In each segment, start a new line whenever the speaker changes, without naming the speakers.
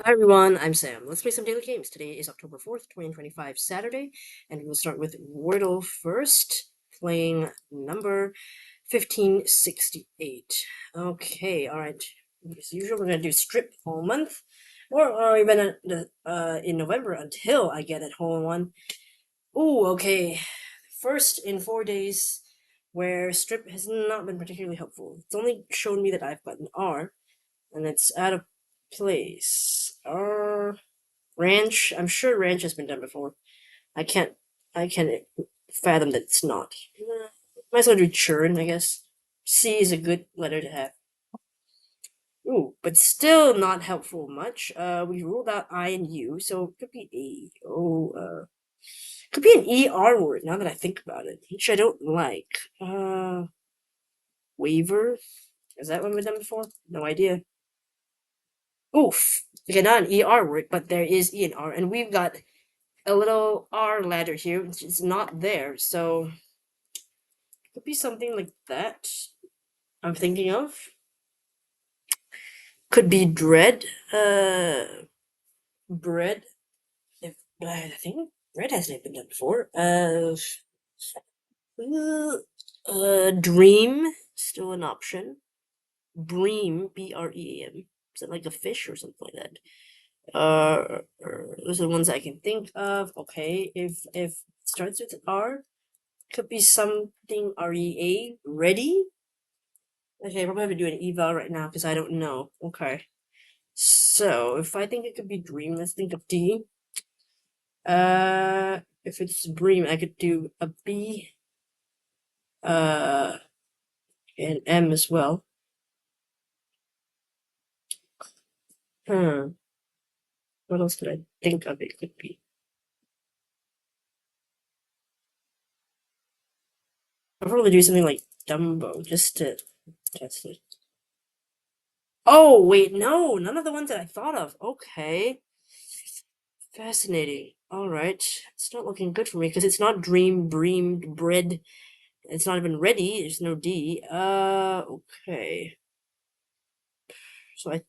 Hi everyone, I'm Sam. Let's play some daily games. Today is October 4th, 2025, Saturday, and we'll start with Wordle first, playing number 1568. Okay, alright. As usual, we're gonna do strip all month, or even in November until I get it hole in one. Ooh, okay. First in 4 days where strip has not been particularly helpful. It's only shown me that I've got an R, and it's out of place. Ranch. I'm sure ranch has been done before. I can't. I can fathom that it's not. Might as well do churn, I guess. C is a good letter to have. Ooh, but still not helpful much. We ruled out I and U, so it could be A. Could be an ER word now that I think about it, which I don't like. Waiver. Is that one we've done before? No idea. Oof. Okay, not an ER word, but there is E and R, and we've got a little R ladder here, which is not there, so it could be something like that I'm thinking of. Could be dread, bread, if, but I think bread hasn't been done before. Dream, still an option. Bream, B-R-E-A-M. Is that like a fish or something like that? Those are the ones I can think of. Okay, if it starts with R, could be something REA, ready? Okay, I'm probably have to do an eval right now because I don't know. Okay. So, if I think it could be dream, let's think of D. If it's dream, I could do a B, uh, and M as well. Hmm. What else could I think of it could be? I'll probably do something like Dumbo just to test it. Oh, wait, no, none of the ones that I thought of. Okay. Fascinating. All right. It's not looking good for me because it's not dream, breamed, bread. It's not even ready. There's no D. Okay. So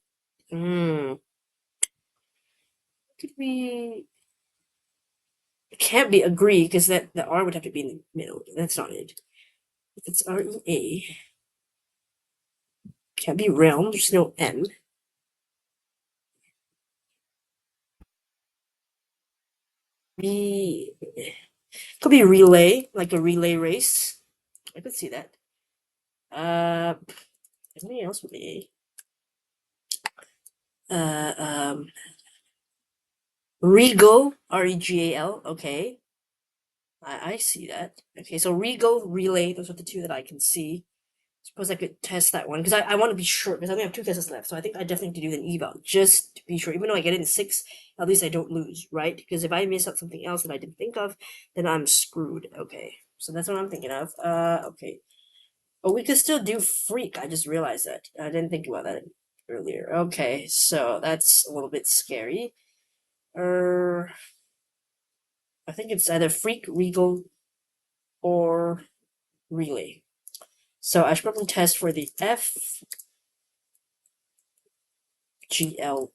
could we? It can't be agree because that the R would have to be in the middle. That's not it. If it's REA, can't be realm. There's no M. B could be relay, like a relay race. I could see that. Anything else with A? Uh, um, Regal, R-E-G-A-L. Okay, I see that. Okay, so Regal, relay. Those are the two that I can see. Suppose I could test that one because I want to be sure because I only have two tests left, so I think I definitely have to do an eval just to be sure. Even though I get it in six, at least I don't lose, right? Because if I miss out something else that I didn't think of, then I'm screwed. Okay, so that's what I'm thinking of. Okay. Oh, we could still do freak. I just realized that. I didn't think about that earlier. Okay, so that's a little bit scary. Er, I think it's either freak, regal, or relay. So I should probably test for the FGLY,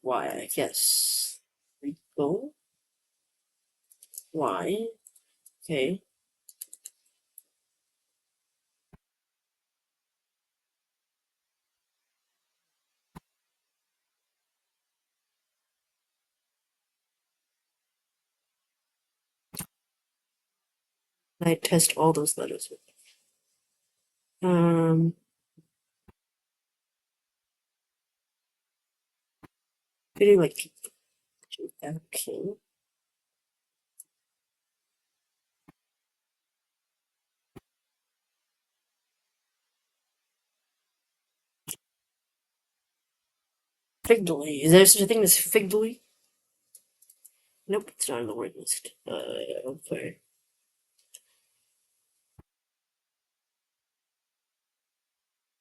I guess. Regal Y. Okay. I test all those letters. Um, Feeling like okay. Figdally. Is there such a thing as figdally? Nope, it's not in the word list. Okay.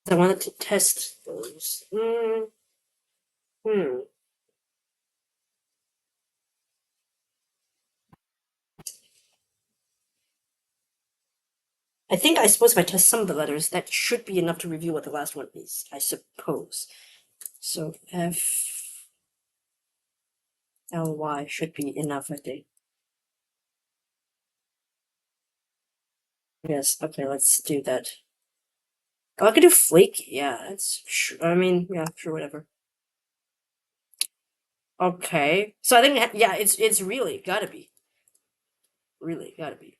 I wanted to test those. Hmm. I think I suppose if I test some of the letters, that should be enough to reveal what the last one is, I suppose. So F ly should be enough, I think. Yes, okay, let's do that. Oh, I could do flake. Yeah, that's. I mean, yeah, sure, whatever. Okay, so I think yeah, it's really gotta be, really gotta be,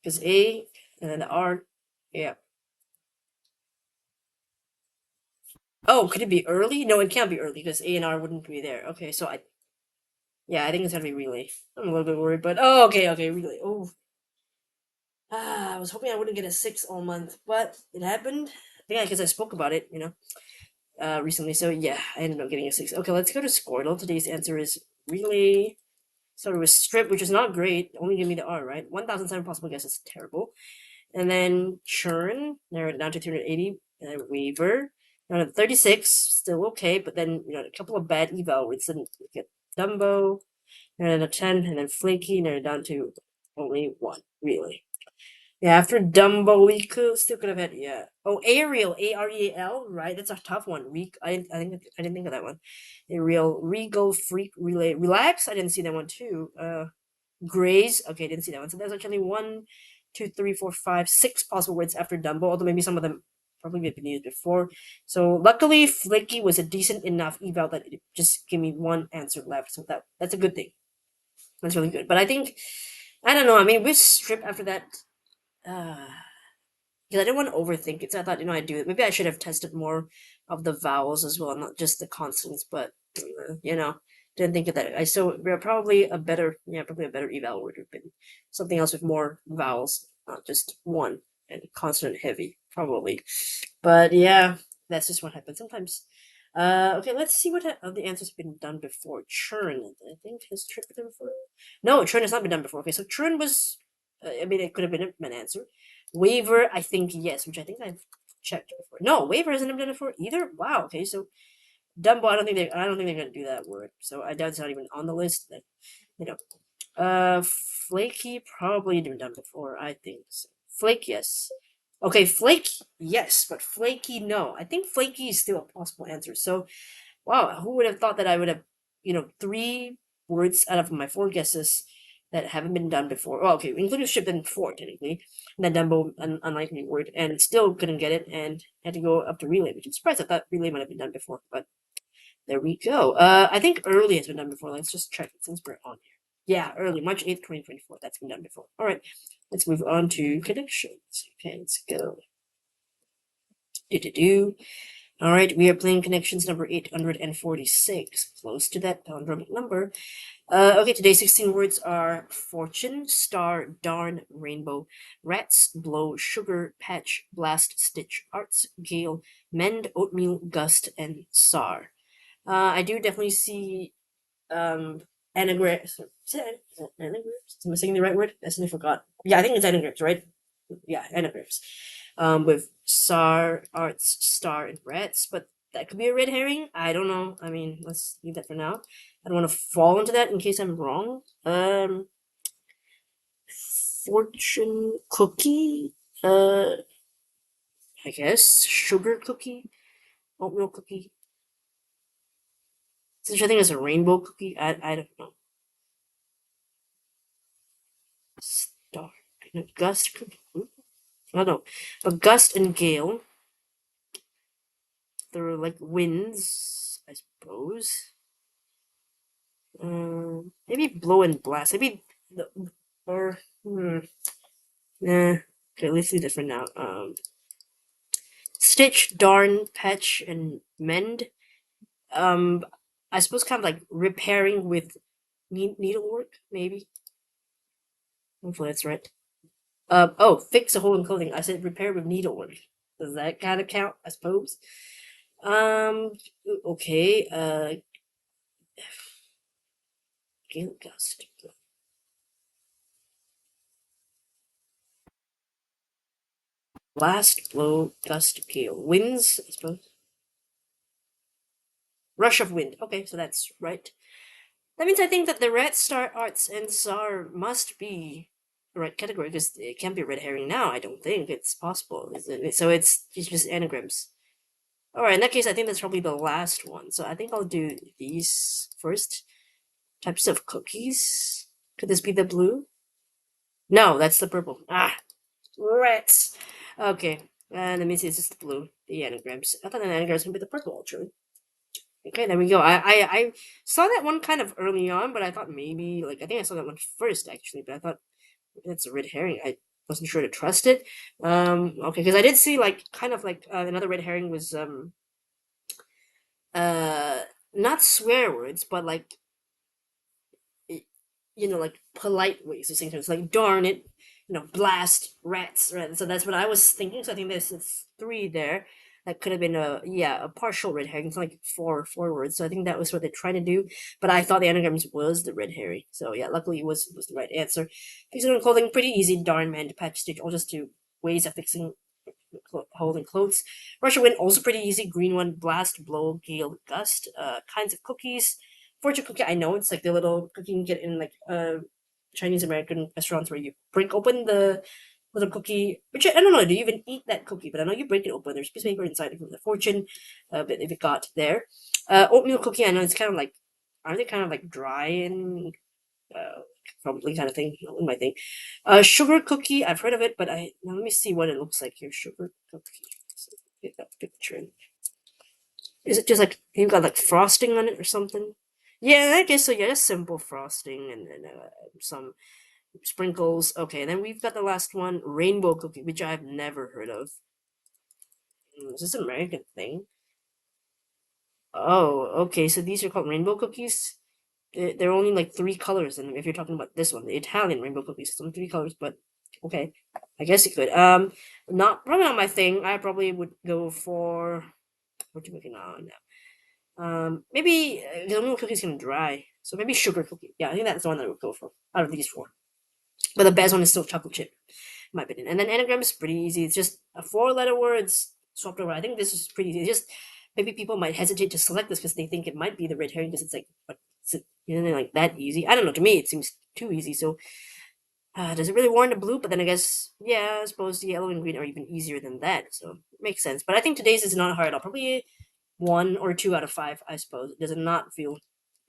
because A and then the R, yeah. Oh, could it be early? No, it can't be early because A and R wouldn't be there. Okay, so yeah, I think it's gonna be relay. I'm a little bit worried, but oh, okay, okay, relay. Oh, I was hoping I wouldn't get a 6 all month, but it happened. Yeah, because I spoke about it, recently. So yeah, I ended up getting a 6. Okay, let's go to Squirtle. Today's answer is relay. Started with strip, which is not great. Only give me the R, right? 1,007 possible guesses, terrible. And then churn, narrowed it down to 280. And then weaver, down to 36, still okay. But then a couple of bad eval words. Then we get Dumbo, and then a 10, and then flaky, narrowed down to only 1, really. Yeah, after Dumbo, we still could have had, yeah. Oh, Ariel, Areal, right? That's a tough one. I think I didn't think of that one. Ariel, Regal, Freak, Relay, Relax. I didn't see that one too. Graze. Okay, didn't see that one. So there's actually 6 possible words after Dumbo. Although maybe some of them probably have been used before. So luckily, Flaky was a decent enough eval that it just gave me one answer left. So that's a good thing. That's really good. But I think I don't know. I mean, with strip after that. Uh, because I didn't want to overthink it. So I thought, I'd do it. Maybe I should have tested more of the vowels as well, not just the consonants. But didn't think of that. Probably a better, probably a better eval would have been something else with more vowels, not just one and consonant heavy, probably. But yeah, that's just what happens sometimes. Okay, let's see what the answers been done before. Churn, I think, has churn been done before? No, churn has not been done before. Okay, so churn was, I mean, it could have been an answer. Waiver, I think yes, which I think I've checked before. No, waiver hasn't been done before either. Wow. Okay, so Dumbo, I don't think they're gonna do that word. So I doubt it's not even on the list. That you know, flaky probably been done before. I think so. Flake, yes. Okay, flake, yes, but flaky, no. I think flaky is still a possible answer. So wow, who would have thought that I would have, 3 words out of my 4 guesses that haven't been done before. Oh, okay, including ship then 4 technically, and then Dumbo, an unlikely word, and still couldn't get it, and had to go up to relay, which I'm surprised. I thought relay might have been done before, but there we go. I think early has been done before. Let's just check it since we're on here. Yeah, early, March 8th, 2024. That's been done before. All right, let's move on to connections. Okay, let's go. Do. All right, we are playing connections number 846, close to that palindromic number. Okay, today's 16 words are fortune, star, darn, rainbow, rats, blow, sugar, patch, blast, stitch, arts, gale, mend, oatmeal, gust, and sar. I do definitely see anagrams. Is that anagrams? Am I saying the right word? I suddenly forgot. Yeah, I think it's anagrams, right? Yeah, anagrams. With SAR, Arts, Star, and Rats, but that could be a red herring. I don't know. I mean, let's leave that for now. I don't want to fall into that in case I'm wrong. Fortune cookie. I guess sugar cookie, oatmeal cookie. Such a thing as a rainbow cookie. I don't know. Star. Gust cookie. I don't know. But gust and gale. They're like winds, I suppose. Maybe blow and blast. Maybe the or nah. Okay, let's do different now. Stitch, darn, patch, and mend. Um, I suppose kind of like repairing with needlework, maybe. Hopefully that's right. Oh, fix a hole in clothing. I said repair with needlework. Does that kind of count? I suppose. Um, okay. Gale gust. Blast, blow, gust, gale. Winds, I suppose. Rush of wind. Okay, so that's right. That means I think that the Red Star Arts and Tsar must be the right category because it can't be red herring now. I don't think it's possible. So it's just anagrams. All right, in that case, I think that's probably the last one. So I think I'll do these first Types of cookies. Could this be the blue? No, that's the purple. Ah, rats. Okay, let me see. This is the blue. The anagrams. I thought the anagrams would be the purple, actually. Okay, there we go. I saw that one kind of early on, but I thought maybe like I think I saw that one first actually, but I thought that's a red herring. I wasn't sure to trust it. Okay, because I did see like kind of like another red herring was uh not swear words, but like like polite ways of saying things, like darn it, blast rats, right? So that's what I was thinking. So I think there's three there. That could have been a partial red herring. It's like four words. So I think that was what they're trying to do. But I thought the anagrams was the red herring. So yeah, luckily it was the right answer. Fixing clothing, pretty easy. Darn man to patch stitch, all just two ways of fixing holding clothes. Russia wind also pretty easy. Green one, blast, blow, gale, gust. Kinds of cookies. Fortune cookie, I know it's like the little cookie you can get in like Chinese American restaurants where you break open the little cookie. Which I don't know. Do you even eat that cookie? But I know you break it open. There's a piece of paper inside from the fortune. But if it got there, oatmeal cookie, I know it's kind of like. Aren't they kind of like dry and probably kind of thing? In my thing. Sugar cookie, I've heard of it, but let me see what it looks like here. Sugar cookie. So get that picture. Is it just like you've got like frosting on it or something? Yeah, I guess so. Yeah, just simple frosting and then some sprinkles. Okay, and then we've got the last one, rainbow cookie, which I've never heard of. Is this an American thing? Oh, okay. So these are called rainbow cookies. There are only like three colors, and if you're talking about this one, the Italian rainbow cookies, it's only three colors. But okay, I guess you could. Not probably not my thing. I probably would go for what you making on now. Maybe the only cookie's gonna dry, so maybe sugar cookie. Yeah, I think that's the one that I would go for out of these four. But the best one is still chocolate chip, in my opinion. And then anagram is pretty easy. It's just a four-letter words swapped over. I think this is pretty easy. It's just maybe people might hesitate to select this because they think it might be the red herring because it's like, what, is it like that easy? I don't know. To me, it seems too easy. So, does it really warrant a blue? But then I guess, yeah, I suppose the yellow and green are even easier than that. So it makes sense. But I think today's is not hard. I'll probably one or two out of five, I suppose. It does not feel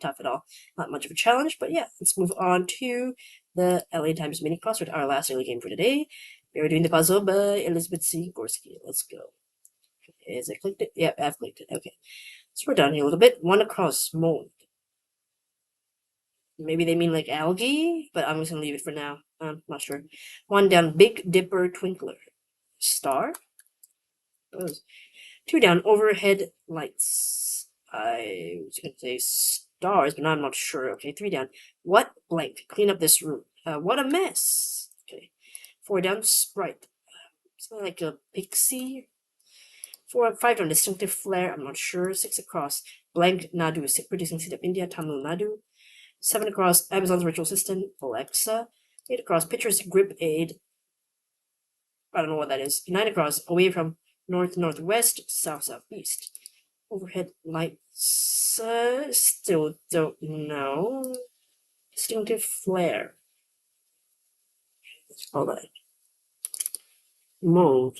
tough at all. Not much of a challenge, but yeah, let's move on to the LA Times mini crossword, our last early game for today. We are doing the puzzle by Elizabeth C. Gorski. Let's go. Is I clicked it? Yeah, I've clicked it. Okay. So we're down here a little bit. One across mold. Maybe they mean like algae, but I'm just gonna leave it for now. I'm not sure. One down, Big Dipper Twinkler. Star? Those. Two down, overhead lights. I was gonna say stars, but now I'm not sure. Okay, three down. What blank? Clean up this room. What a mess. Okay. Four down, Sprite. Something like a pixie. Five down, distinctive flare. I'm not sure. Six across, blank Nadu, producing seed of India, Tamil Nadu. Seven across, Amazon's virtual assistant, Alexa. Eight across, pictures grip aid. I don't know what that is. Nine across, away from northwest, southeast. Overhead lights. Still don't know. Distinctive flare. Hold on. Mold.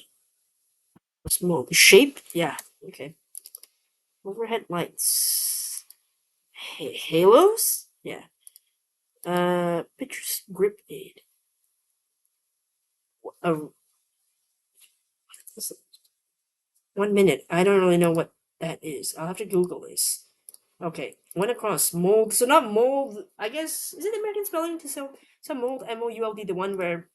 What's mold? Shape? Yeah. Okay. Overhead lights. Halos? Yeah. Pictures grip aid. Uh, 1 minute. I don't really know what that is. I'll have to Google this. Okay, went across mold. So not mold. I guess is it the American spelling to so mold MOULD, the one where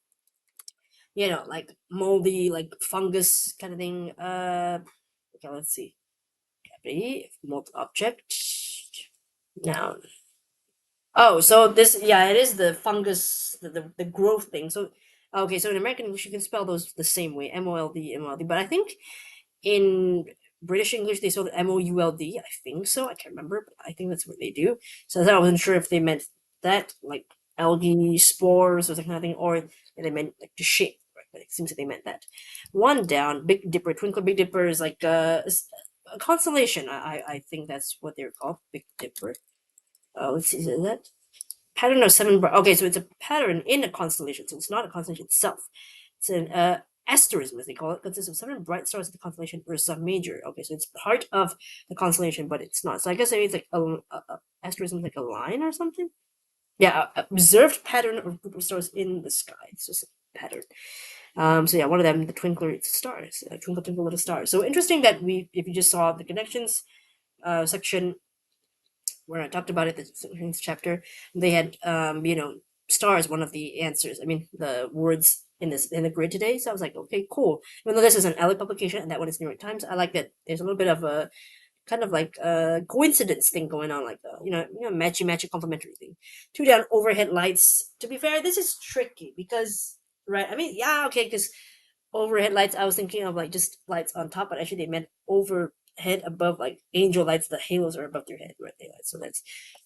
like moldy, like fungus kind of thing. Okay, let's see. Cavity, mold object. Noun. Oh, so this, yeah, it is the fungus, the growth thing. So, okay, so in American English, you can spell those the same way, MOLD. But I think in British English, they spell it MOULD. I think so. I can't remember, but I think that's what they do. So I wasn't sure if they meant that, like algae spores or that kind of thing, or they meant like the shape. Right? But it seems that they meant that. One down, Big Dipper, Twinkle Big Dipper is like a constellation. I think that's what they're called, Big Dipper. Let's see, is that pattern of seven? Okay, so it's a pattern in a constellation, so it's not a constellation itself. It's an asterism, as they call it, consists of 7 bright stars of the constellation Ursa Major. Okay, so it's part of the constellation, but it's not. So I guess it's like a asterism, like a line or something. Yeah, observed pattern of group of stars in the sky. It's just a pattern. So yeah, one of them, the twinkler stars, twinkle twinkle little stars. So interesting that if you just saw the connections section where I talked about it in this chapter, they had stars one of the answers. I mean the words in the grid today. So I was like, okay, cool. Even though this is an LA publication and that one is New York Times, I like that there's a little bit of a kind of like a coincidence thing going on, like matchy complementary thing. Two down, overhead lights. To be fair, this is tricky because right. I mean, yeah, okay, because overhead lights, I was thinking of like just lights on top, but actually they meant overhead above, like angel lights. The halos are above their head, right? So that's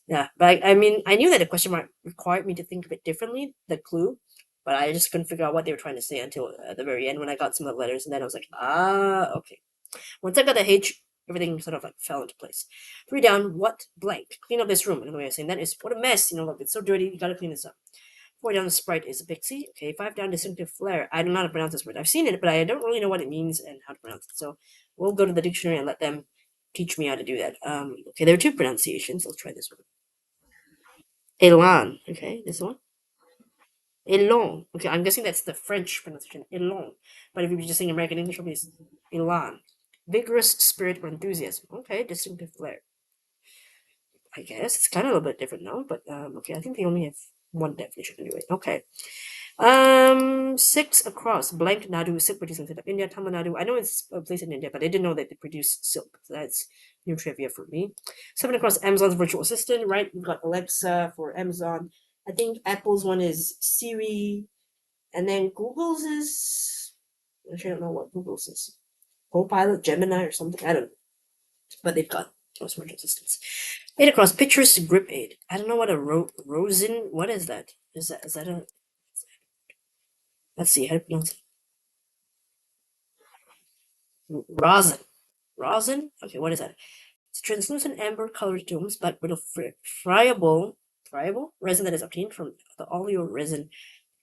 yeah. But I mean, I knew that the question mark required me to think of it differently, the clue, but I just couldn't figure out what they were trying to say until at the very end when I got some of the letters, and then I was like, okay. Once I got the H, everything sort of like fell into place. 3 down, what blank? Clean up this room. Another way of saying that is, what a mess. Look, it's so dirty. You gotta clean this up. 4 down, the sprite is a pixie. Okay, 5 down, distinctive flare. I don't know how to pronounce this word. I've seen it, but I don't really know what it means and how to pronounce it. So we'll go to the dictionary and let them teach me how to do that. Okay, there are 2 pronunciations. Let's try this one. Elan. Okay, this one. Elon. Okay, I'm guessing that's the French pronunciation. Elon. But if you're just saying American English, probably it's Elan. Vigorous spirit or enthusiasm. Okay, distinctive flair. I guess it's kind of a little bit different now, but okay, I think they only have one definition anyway. Okay. 6 across. Blank Nadu silk producing of India. Tamil Nadu. I know it's a place in India, but I didn't know that they produce silk. So that's new trivia for me. 7 across. Amazon's virtual assistant. Right, we've got Alexa for Amazon. I think Apple's one is Siri, and then Google's is. Actually, I don't know what Google's is. Copilot, Gemini, or something. I don't know, but they've got those virtual assistants. 8 across. Pictures grip aid. I don't know what a rosin. What is that? Is that a? Let's see how to pronounce it. Rosin. Rosin? Okay, what is that? It's translucent amber colored domes, but with a friable resin that is obtained from the oleo resin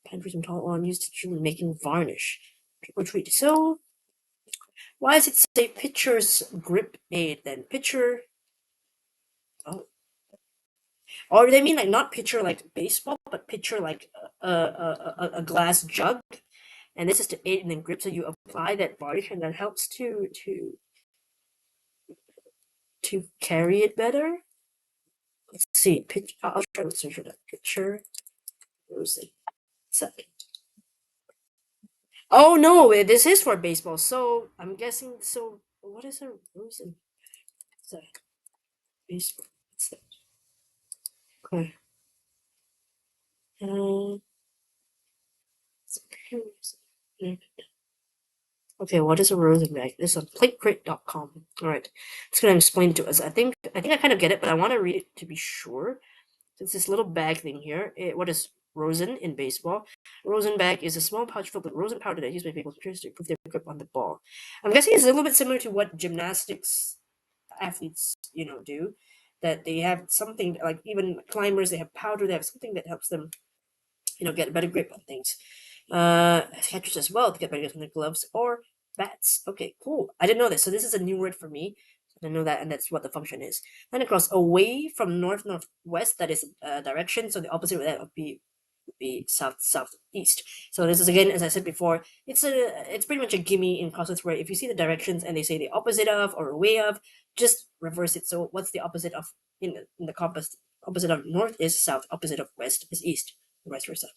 pine from tall on used to making varnish. Trick or treat. So why does it say pitcher's grip aid then? Pitcher. Oh. Or do they mean like not pitcher like baseball, but pitcher like a glass jug? And this is to aid in the grip, so you apply that varnish, and that helps to carry it better. Let's see. I'll try to search for that picture. Rosie. Second. Oh no, this is for baseball. So I'm guessing. So what is a Rosen? Baseball. What's that? Okay. Uh, okay, what is a Rosen bag? This is on platecrate.com. Alright. It's gonna explain to us. I think I kind of get it, but I want to read it to be sure. It's this little bag thing here. What is rosin in baseball? Rosin bag is a small pouch filled with rosin powder that is used by baseball players to improve their grip on the ball. I'm guessing it's a little bit similar to what gymnastics athletes, do. That they have something like even climbers, they have powder, they have something that helps them, get a better grip on things. Catchers as well to get better grip on their gloves or bats. Okay, cool. I didn't know this, so this is a new word for me. I know that, and that's what the function is. Then across away from north northwest, that is direction. So the opposite of that would be south southeast. So this is again, as I said before, it's pretty much a gimme in crosswords where if you see the directions and they say the opposite of or away of, just reverse it. So what's the opposite of in the compass? Opposite of north is south. Opposite of west is east. Vice versa.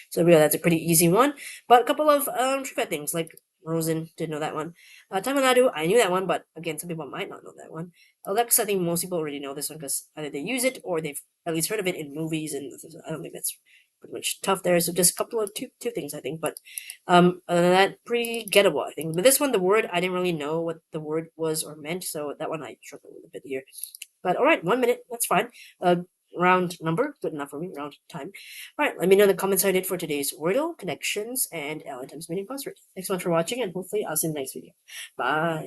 So yeah, that's a pretty easy one. But a couple of trivia things like Rosen, didn't know that one. Tamil Nadu, I knew that one, but again, some people might not know that one. Alexa, I think most people already know this one because either they use it or they've at least heard of it in movies, and I don't think that's pretty much tough there. So just a couple of two things, I think. But other than that, pretty gettable, I think. But this one, the word, I didn't really know what the word was or meant, so that one I struggled with a bit here. But all right, 1 minute, that's fine. Round number, good enough for me, round time. All right, let me know in the comments how I did for today's Wordle, connections, and Allen Times Meeting Password. Thanks so much for watching, and hopefully I'll see you in the next video. Bye.